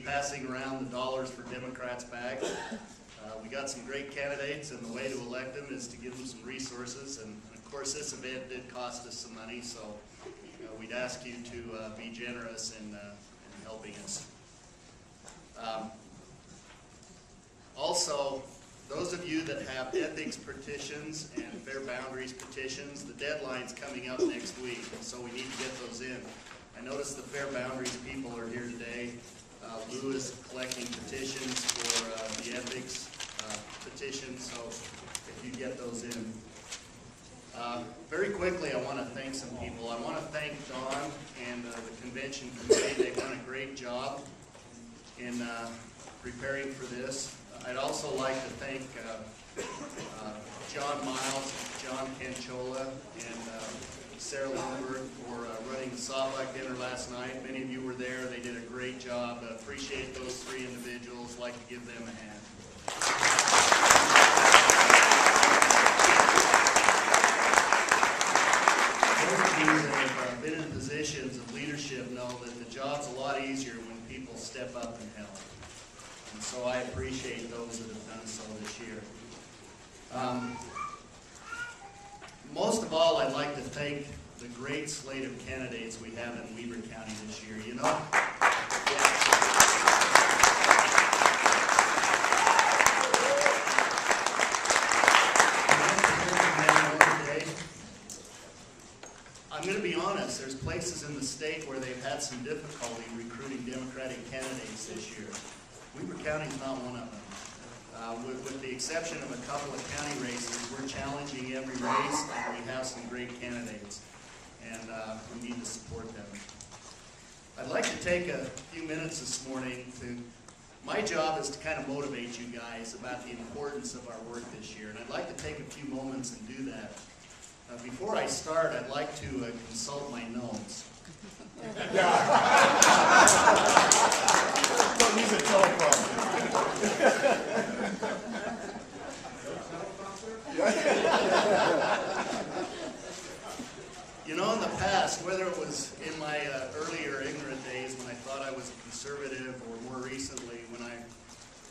passing around the dollars for Democrats back. We got some great candidates, and the way to elect them is to give them some resources. And of course, this event did cost us some money, so we'd ask you to be generous in helping us. Also, those of you that have ethics petitions and fair boundaries petitions, the deadline's coming up next week, and so we need to get those in. I noticed the fair boundaries people are here today. Lou is collecting petitions for the ethics petition, so if you get those in. Very quickly, I want to thank some people. I want to thank Don and the convention committee. They've done a great job in preparing for this. I'd also like to thank John Miles, John Canchola, and Sarah Lindbergh for running the softball dinner last night. Many of you were there. They did a great job. Appreciate those three individuals. Like to give them a hand. Those of you that have been in positions of leadership know that the job's a lot easier when people step up and help. And so I appreciate those that have done so this year. Most of all, I'd like to thank the great slate of candidates we have in Weber County this year. You know, I'm going to be honest, there's places in the state where they've had some difficulty recruiting Democratic candidates this year. Weber County's not one of them. With the exception of a couple of county races, we're challenging every race, and we have some great candidates, and we need to support them. I'd like to take a few minutes this morning to, my job is to kind of motivate you guys about the importance of our work this year, and I'd like to take a few moments and do that. Before I start, I'd like to consult my notes. Don't use a telephone. You know, in the past, whether it was in my earlier ignorant days when I thought I was a conservative, or more recently when I've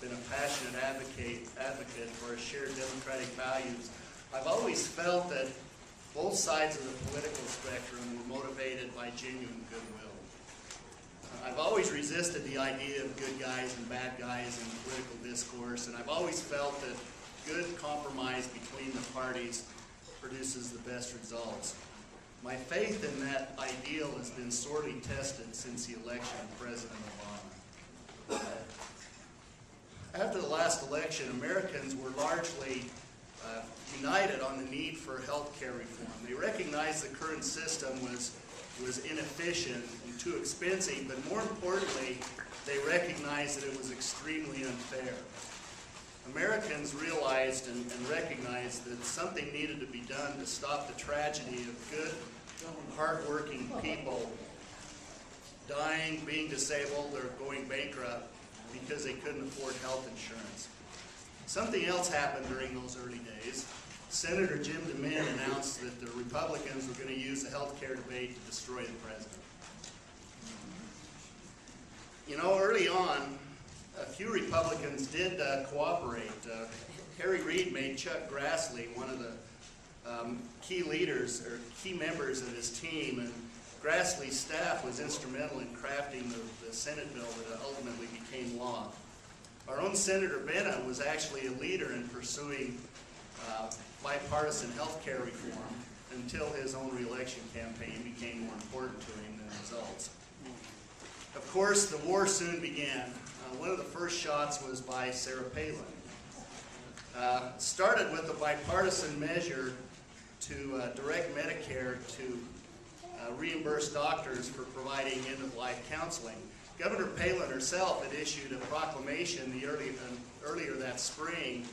been a passionate advocate for shared democratic values, I've always felt that both sides of the political spectrum were motivated by genuine goodwill. I've always resisted the idea of good guys and bad guys in political discourse, and I've always felt that good compromise between the parties produces the best results. My faith in that ideal has been sorely tested since the election of President Obama. After the last election, Americans were largely united on the need for health care reform. They recognized the current system was inefficient and too expensive, but more importantly, they recognized that it was extremely unfair. Americans realized and recognized that something needed to be done to stop the tragedy of good, hardworking people dying, being disabled, or going bankrupt because they couldn't afford health insurance. Something else happened during those early days. Senator Jim DeMint announced that the Republicans were going to use the health care debate to destroy the president. You know, early on, a few Republicans did cooperate. Harry Reid made Chuck Grassley one of the key leaders or key members of his team, and Grassley's staff was instrumental in crafting the Senate bill that ultimately became law. Our own Senator Bennett was actually a leader in pursuing bipartisan health care reform until his own re-election campaign became more important to him than results. Of course, the war soon began. One of the first shots was by Sarah Palin. Started with a bipartisan measure to direct Medicare to reimburse doctors for providing end-of-life counseling. Governor Palin herself had issued a proclamation earlier that spring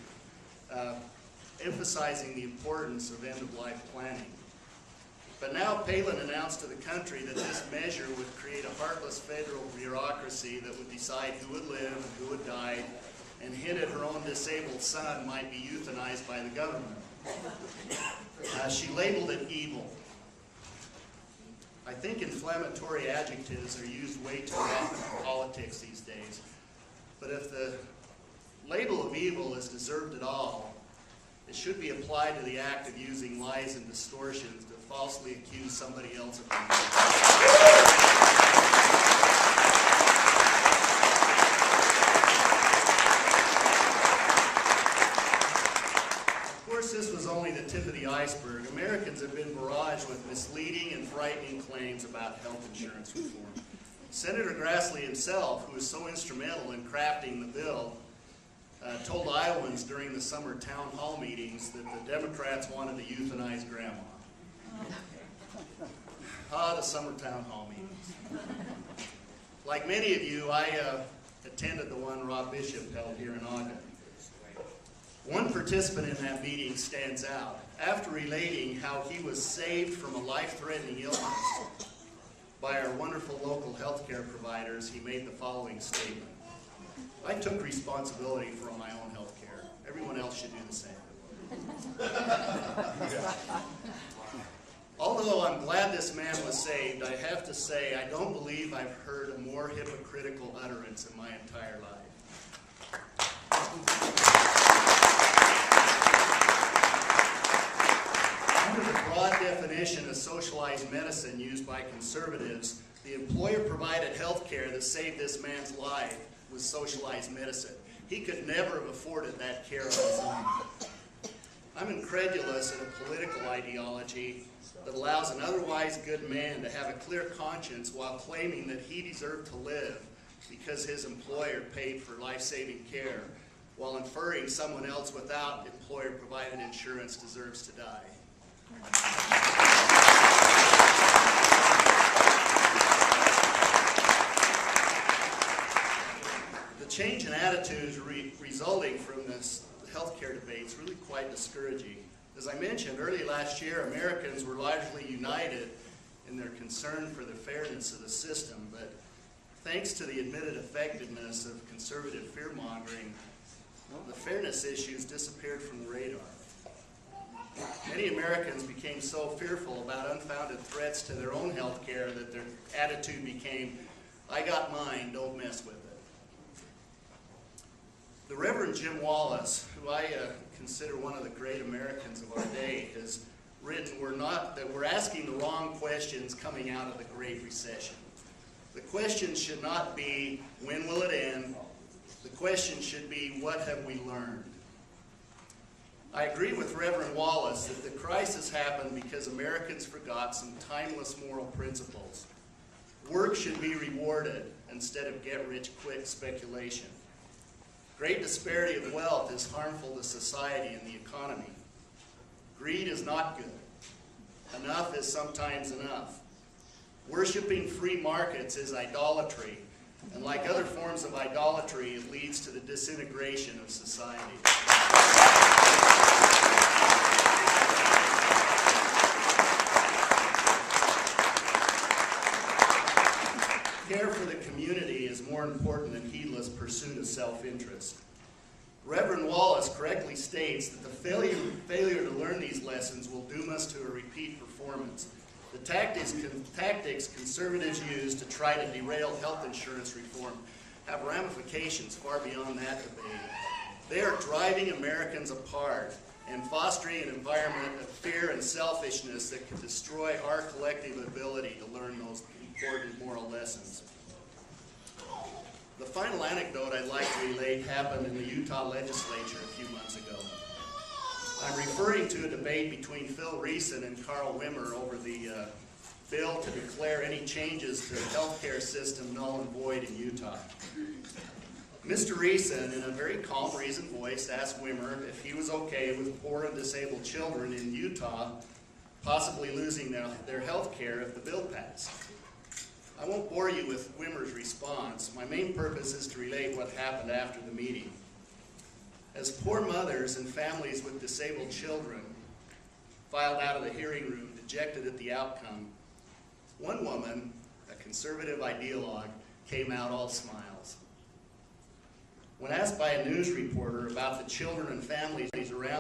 emphasizing the importance of end-of-life planning. But now Palin announced to the country that this measure would create a heartless federal bureaucracy that would decide who would live and who would die, and hinted her own disabled son might be euthanized by the government. She labeled it evil. I think inflammatory adjectives are used way too often in politics these days. But if the label of evil is deserved at all, it should be applied to the act of using lies and distortions to falsely accuse somebody else of evil. Of course, this was only the tip of the iceberg. Americans have been barraged with misleading and frightening claims about health insurance reform. Senator Grassley himself, who was so instrumental in crafting the bill, told Iowans during the summer town hall meetings that the Democrats wanted to euthanize grandma. The summer town hall meetings. Like many of you, I attended the one Rob Bishop held here in Ogden. One participant in that meeting stands out. After relating how he was saved from a life-threatening illness by our wonderful local healthcare providers, he made the following statement. I took responsibility for my own health care. Everyone else should do the same. Although I'm glad this man was saved, I have to say I don't believe I've heard a more hypocritical utterance in my entire life. Under the broad definition of socialized medicine used by conservatives, the employer-provided health care that saved this man's life was socialized medicine. He could never have afforded that care on his own. I'm incredulous at a political ideology that allows an otherwise good man to have a clear conscience while claiming that he deserved to live because his employer paid for life-saving care, while inferring someone else without employer-provided insurance deserves to die. The change in attitudes resulting from this healthcare debate is really quite discouraging. As I mentioned, early last year, Americans were largely united in their concern for the fairness of the system, but thanks to the admitted effectiveness of conservative fear-mongering, the fairness issues disappeared from the radar. Many Americans became so fearful about unfounded threats to their own health care that their attitude became, I got mine, don't mess with it. The Reverend Jim Wallace, who I consider one of the great Americans of our day, has written, we're asking the wrong questions coming out of the Great Recession. The question should not be, when will it end? The question should be, what have we learned? I agree with Reverend Wallace that the crisis happened because Americans forgot some timeless moral principles. Work should be rewarded instead of get-rich-quick speculation. Great disparity of wealth is harmful to society and the economy. Greed is not good. Enough is sometimes enough. Worshipping free markets is idolatry, and like other forms of idolatry, it leads to the disintegration of society. Care for the community is more important than heedless pursuit of self-interest. Reverend Wallace correctly states that the failure to learn these lessons will doom us to a repeat performance. The tactics conservatives use to try to derail health insurance reform have ramifications far beyond that debate. They are driving Americans apart and fostering an environment of fear and selfishness that can destroy our collective ability to learn those important moral lessons. The final anecdote I'd like to relate happened in the Utah legislature a few months ago. I'm referring to a debate between Phil Reeson and Carl Wimmer over the bill to declare any changes to the healthcare system null and void in Utah. Mr. Reeson, in a very calm, reasoned voice, asked Wimmer if he was okay with poor and disabled children in Utah possibly losing their health care if the bill passed. I won't bore you with Wimmer's response. My main purpose is to relate what happened after the meeting. As poor mothers and families with disabled children filed out of the hearing room, dejected at the outcome, one woman, a conservative ideologue, came out all smiles. When asked by a news reporter about the children and families around